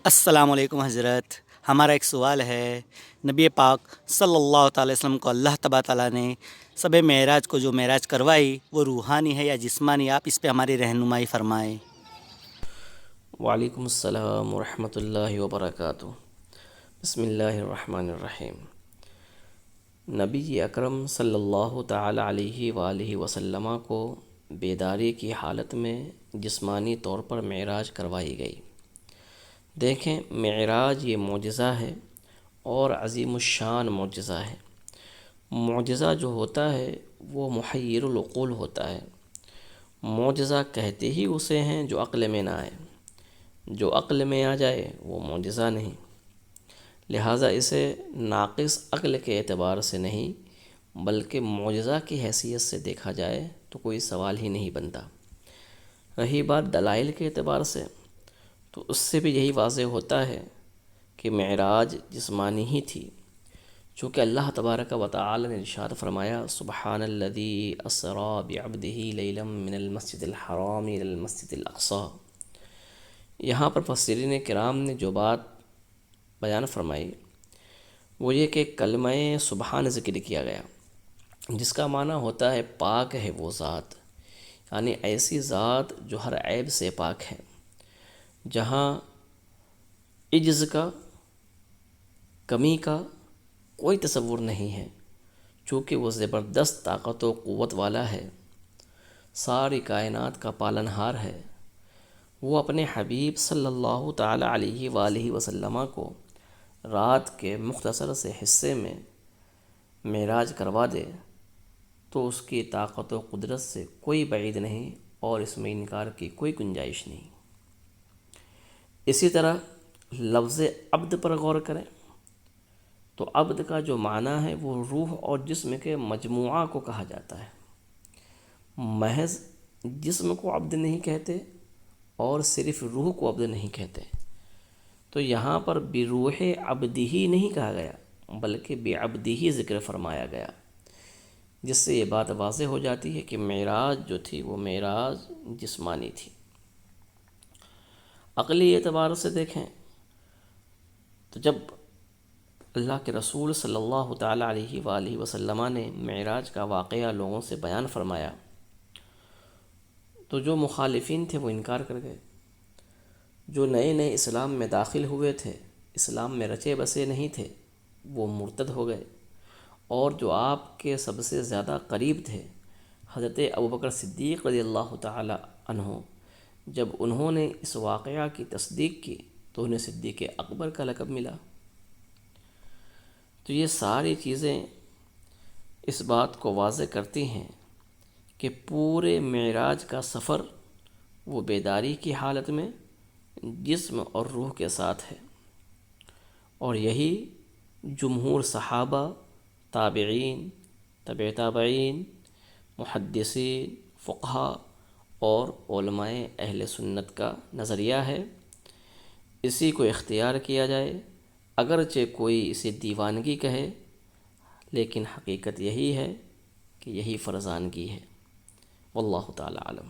السلام علیکم حضرت، ہمارا ایک سوال ہے۔ نبی پاک صلی اللہ تعالی وسلم کو اللہ تبارک تعالیٰ نے شب معراج کو جو معراج کروائی وہ روحانی ہے یا جسمانی؟ آپ اس پہ ہماری رہنمائی فرمائیں۔ وعلیکم السلام ورحمۃ اللہ وبرکاتہ۔ بسم اللہ الرحمن الرحیم۔ نبی اکرم صلی اللہ تعالی علیہ وآلہ وسلم کو بیداری کی حالت میں جسمانی طور پر معراج کروائی گئی۔ دیکھیں، معراج یہ معجزہ ہے اور عظیم الشان معجزہ ہے۔ معجزہ جو ہوتا ہے وہ محیر العقول ہوتا ہے۔ معجزہ کہتے ہی اسے ہیں جو عقل میں نہ آئے، جو عقل میں آ جائے وہ معجزہ نہیں۔ لہٰذا اسے ناقص عقل کے اعتبار سے نہیں بلکہ معجزہ کی حیثیت سے دیکھا جائے تو کوئی سوال ہی نہیں بنتا۔ رہی بات دلائل کے اعتبار سے، تو اس سے بھی یہی واضح ہوتا ہے کہ معراج جسمانی ہی تھی، چونکہ اللہ تبارک و تعالی نے ارشاد فرمایا سبحان الذی اسری بعبدہ لیلا من المسجد الحرام الی المسجد الاقصی۔ یہاں پر مفسرین کرام نے جو بات بیان فرمائی وہ یہ کہ کلمہ سبحان ذکر کیا گیا، جس کا معنی ہوتا ہے پاک ہے وہ ذات، یعنی ایسی ذات جو ہر عیب سے پاک ہے، جہاں عجز کا، کمی کا کوئی تصور نہیں ہے، چونکہ وہ زبردست طاقت و قوت والا ہے، ساری کائنات کا پالنہار ہے۔ وہ اپنے حبیب صلی اللہ تعالی علیہ وآلہ وسلم کو رات کے مختصر سے حصے میں معراج کروا دے تو اس کی طاقت و قدرت سے کوئی بعید نہیں اور اس میں انکار کی کوئی گنجائش نہیں۔ اسی طرح لفظ عبد پر غور کریں تو عبد کا جو معنی ہے وہ روح اور جسم کے مجموعہ کو کہا جاتا ہے۔ محض جسم کو عبد نہیں کہتے اور صرف روح کو عبد نہیں کہتے، تو یہاں پر بروح عبدہ نہیں کہا گیا بلکہ بعبدہ ذکر فرمایا گیا، جس سے یہ بات واضح ہو جاتی ہے کہ معراج جو تھی وہ معراج جسمانی تھی۔ عقلی اعتبار سے دیکھیں تو جب اللہ کے رسول صلی اللہ تعالی علیہ وآلہ وسلم نے معراج کا واقعہ لوگوں سے بیان فرمایا تو جو مخالفین تھے وہ انکار کر گئے، جو نئے نئے اسلام میں داخل ہوئے تھے، اسلام میں رچے بسے نہیں تھے، وہ مرتد ہو گئے، اور جو آپ کے سب سے زیادہ قریب تھے حضرت ابوبکر صدیق رضی اللہ تعالی عنہ، جب انہوں نے اس واقعہ کی تصدیق کی تو انہیں صدیق اکبر کا لقب ملا۔ تو یہ ساری چیزیں اس بات کو واضح کرتی ہیں کہ پورے معراج کا سفر وہ بیداری کی حالت میں جسم اور روح کے ساتھ ہے، اور یہی جمہور صحابہ، تابعین، تبع تابعین، محدثین، فقہا اور علماء اہل سنت کا نظریہ ہے۔ اسی کو اختیار کیا جائے، اگرچہ کوئی اسے دیوانگی کہے، لیکن حقیقت یہی ہے کہ یہی فرزانگی ہے۔ واللہ تعالی عالم۔